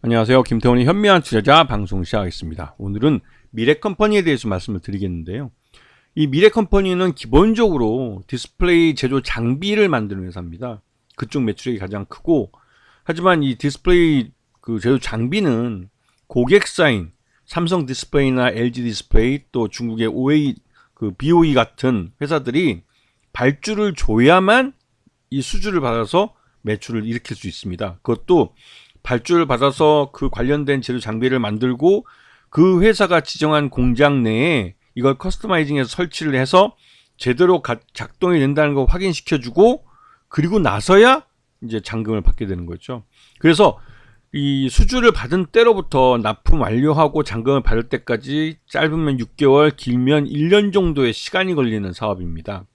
안녕하세요. 김태훈의 현명한 투자자 방송 시작하겠습니다. 오늘은 미래컴퍼니에 대해서 말씀을 드리겠는데요. 이 미래컴퍼니는 기본적으로 디스플레이 제조 장비를 만드는 회사입니다. 그쪽 매출액이 가장 크고, 하지만 이 디스플레이 제조 장비는 고객사인 삼성 디스플레이나 LG 디스플레이, 또 중국의 BOE 같은 회사들이 발주를 줘야만 이 수주를 받아서 매출을 일으킬 수 있습니다. 그것도 발주를 받아서 그 관련된 제조 장비를 만들고 그 회사가 지정한 공장 내에 이걸 커스터마이징해서 설치를 해서 제대로 작동이 된다는 걸 확인시켜주고, 그리고 나서야 이제 잔금을 받게 되는 거죠. 그래서 이 수주를 받은 때로부터 납품 완료하고 잔금을 받을 때까지 짧으면 6개월, 길면 1년 정도의 시간이 걸리는 사업입니다.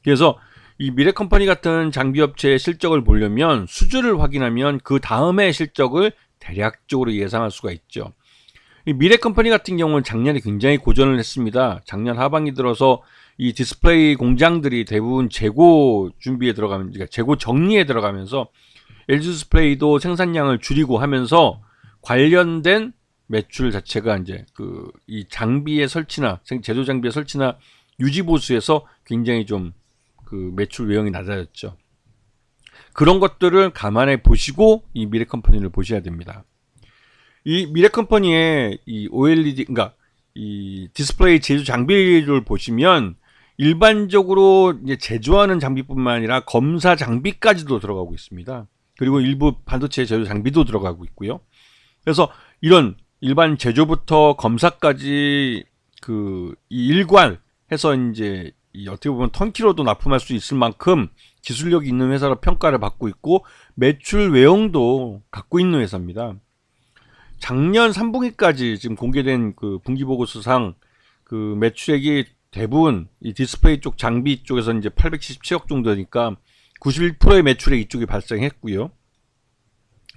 그래서 이 미래컴퍼니 같은 장비업체의 실적을 보려면 수주를 확인하면 그 다음의 실적을 대략적으로 예상할 수가 있죠. 이 미래컴퍼니 같은 경우는 작년에 굉장히 고전을 했습니다. 작년 하반기 들어서 이 디스플레이 공장들이 대부분 재고 준비에 들어가면, 그러니까 재고 정리에 들어가면서 LG 디스플레이도 생산량을 줄이고 하면서 관련된 매출 자체가 이제 이 장비의 설치나 제조 장비의 설치나 유지 보수에서 굉장히 좀 매출 외형이 낮아졌죠. 그런 것들을 감안해 보시고 이 미래컴퍼니를 보셔야 됩니다. 이 미래컴퍼니의 이 OLED, 그러니까 이 디스플레이 제조 장비를 보시면 일반적으로 이제 제조하는 장비뿐만 아니라 검사 장비까지도 들어가고 있습니다. 그리고 일부 반도체 제조 장비도 들어가고 있고요. 그래서 이런 일반 제조부터 검사까지 이 일괄해서 이제 어떻게 보면 턴키로도 납품할 수 있을 만큼 기술력이 있는 회사로 평가를 받고 있고, 매출 외형도 갖고 있는 회사입니다. 작년 3분기까지 지금 공개된 분기보고서상 매출액이 대부분 이 디스플레이 쪽 장비 쪽에서 이제 877억 정도니까 91%의 매출액 이쪽이 발생했고요.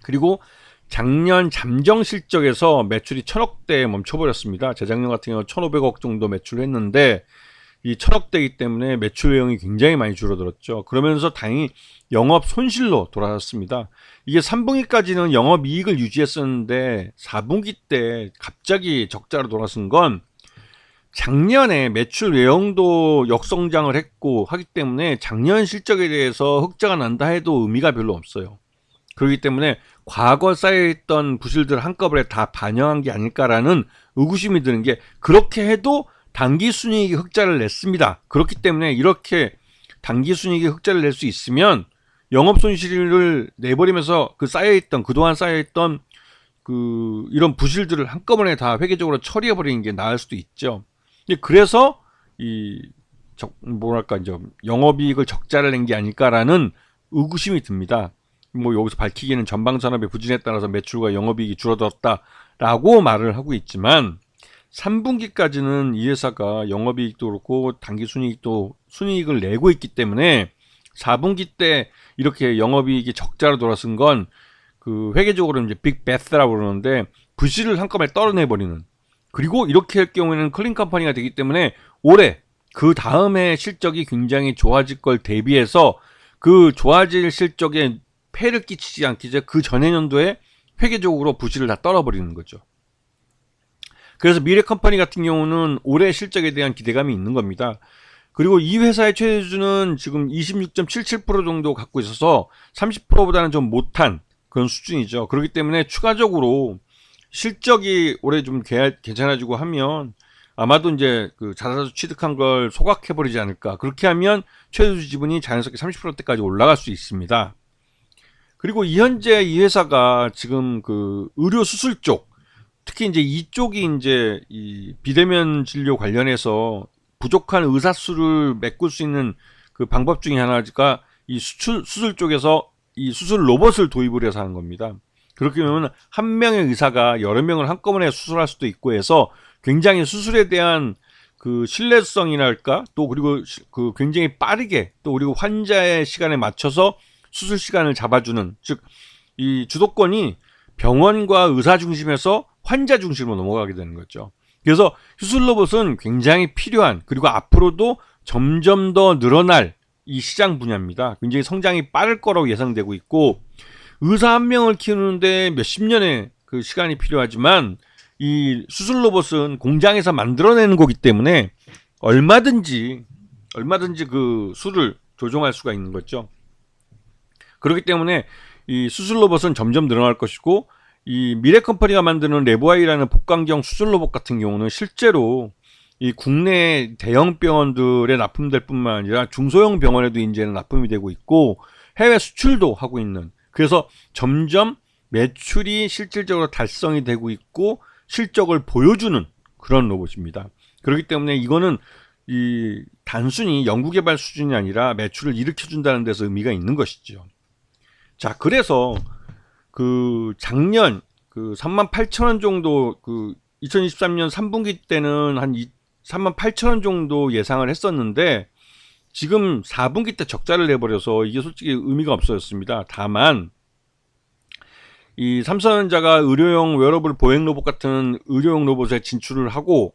그리고 작년 잠정 실적에서 매출이 1000억대에 멈춰버렸습니다. 재작년 같은 경우 1500억 정도 매출을 했는데 이 1000억대이기 때문에 매출 외형이 굉장히 많이 줄어들었죠. 그러면서 다행히 영업 손실로 돌아섰습니다. 이게 3분기까지는 영업 이익을 유지했었는데 4분기 때 갑자기 적자로 돌아선 건 작년에 매출 외형도 역성장을 했고 하기 때문에 작년 실적에 대해서 흑자가 난다 해도 의미가 별로 없어요. 그렇기 때문에 과거 쌓여있던 부실들 한꺼번에 다 반영한 게 아닐까라는 의구심이 드는 게, 그렇게 해도 단기 순이익이 흑자를 냈습니다. 그렇기 때문에 이렇게 단기 순이익이 흑자를 낼 수 있으면 영업 손실을 내버리면서 그동안 쌓여있던 이런 부실들을 한꺼번에 다 회계적으로 처리해버리는 게 나을 수도 있죠. 그래서 이제 영업이익을 적자를 낸 게 아닐까라는 의구심이 듭니다. 여기서 밝히기는 전방산업의 부진에 따라서 매출과 영업이익이 줄어들었다라고 말을 하고 있지만, 3분기까지는 이 회사가 영업이익도 그렇고 단기 순이익을 내고 있기 때문에 4분기 때 이렇게 영업이익이 적자로 돌아선 건 회계적으로 이제 빅베스라고 그러는데 부실을 한꺼번에 떨어내버리는, 그리고 이렇게 할 경우에는 클린 컴퍼니가 되기 때문에 올해 그 다음에 실적이 굉장히 좋아질 걸 대비해서 그 좋아질 실적에 폐를 끼치지 않기 위해 그 전해 년도에 회계적으로 부실을 다 떨어버리는 거죠. 그래서 미래컴퍼니 같은 경우는 올해 실적에 대한 기대감이 있는 겁니다. 그리고 이 회사의 최대주주는 지금 26.77% 정도 갖고 있어서 30%보다는 좀 못한 그런 수준이죠. 그렇기 때문에 추가적으로 실적이 올해 좀 괜찮아지고 하면 아마도 이제 자사주 취득한 걸 소각해버리지 않을까. 그렇게 하면 최대주주 지분이 자연스럽게 30%대까지 올라갈 수 있습니다. 그리고 현재 이 회사가 지금 의료 수술 쪽, 특히 이제 이쪽이 이제 이 비대면 진료 관련해서 부족한 의사수를 메꿀 수 있는 방법 중에 하나가 이 수술 쪽에서 이 수술 로봇을 도입을 해서 하는 겁니다. 그렇게 되면 한 명의 의사가 여러 명을 한꺼번에 수술할 수도 있고 해서 굉장히 수술에 대한 신뢰성이랄까, 또 그리고 굉장히 빠르게, 또 그리고 환자의 시간에 맞춰서 수술 시간을 잡아주는, 즉 이 주도권이 병원과 의사 중심에서 환자 중심으로 넘어가게 되는 거죠. 그래서 수술 로봇은 굉장히 필요한, 그리고 앞으로도 점점 더 늘어날 이 시장 분야입니다. 굉장히 성장이 빠를 거라고 예상되고 있고, 의사 한 명을 키우는데 몇십 년의 그 시간이 필요하지만 이 수술 로봇은 공장에서 만들어내는 거기 때문에 얼마든지 그 수를 조종할 수가 있는 거죠. 그렇기 때문에 이 수술 로봇은 점점 늘어날 것이고, 이 미래컴퍼니가 만드는 레보아이라는 복강경 수술 로봇 같은 경우는 실제로 이 국내 대형 병원들에 납품될 뿐만 아니라 중소형 병원에도 이제는 납품이 되고 있고 해외 수출도 하고 있는, 그래서 점점 매출이 실질적으로 달성이 되고 있고 실적을 보여주는 그런 로봇입니다. 그렇기 때문에 이거는 이 단순히 연구개발 수준이 아니라 매출을 일으켜준다는 데서 의미가 있는 것이죠. 자, 그래서 그 작년 그 38,000원 정도, 그 2023년 3분기 때는 한 38,000원 정도 예상을 했었는데 지금 4분기 때 적자를 내버려서 이게 솔직히 의미가 없어졌습니다. 다만 이 삼성전자가 의료용 웨어러블 보행 로봇 같은 의료용 로봇에 진출을 하고,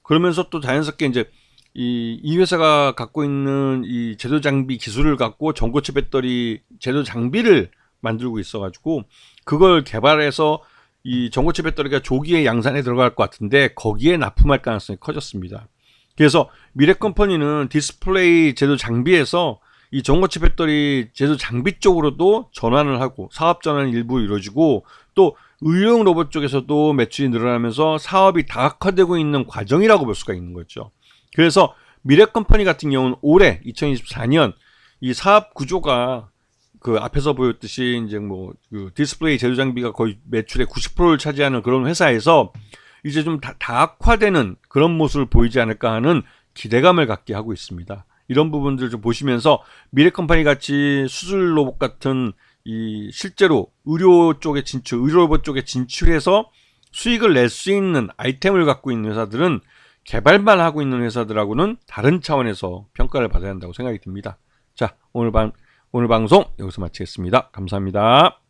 그러면서 또 자연스럽게 이제 이 회사가 갖고 있는 이 제조 장비 기술을 갖고 전고체 배터리 제조 장비를 만들고 있어가지고 그걸 개발해서 이 전고체 배터리가 조기에 양산에 들어갈 것 같은데 거기에 납품할 가능성이 커졌습니다. 그래서 미래컴퍼니는 디스플레이 제조 장비에서 이 전고체 배터리 제조 장비 쪽으로도 전환을 하고 사업 전환이 일부 이루어지고, 또 의료용 로봇 쪽에서도 매출이 늘어나면서 사업이 다각화되고 있는 과정이라고 볼 수가 있는 거죠. 그래서 미래컴퍼니 같은 경우는 올해 2024년 이 사업 구조가 그 앞에서 보였듯이 이제 뭐 그 디스플레이 제조 장비가 거의 매출의 90%를 차지하는 그런 회사에서 이제 좀 다각화되는 그런 모습을 보이지 않을까 하는 기대감을 갖게 하고 있습니다. 이런 부분들을 좀 보시면서 미래컴퍼니 같이 수술 로봇 같은 이 실제로 의료 쪽에 진출, 의료 로봇 쪽에 진출해서 수익을 낼 수 있는 아이템을 갖고 있는 회사들은 개발만 하고 있는 회사들하고는 다른 차원에서 평가를 받아야 한다고 생각이 듭니다. 자, 오늘 방송 여기서 마치겠습니다. 감사합니다.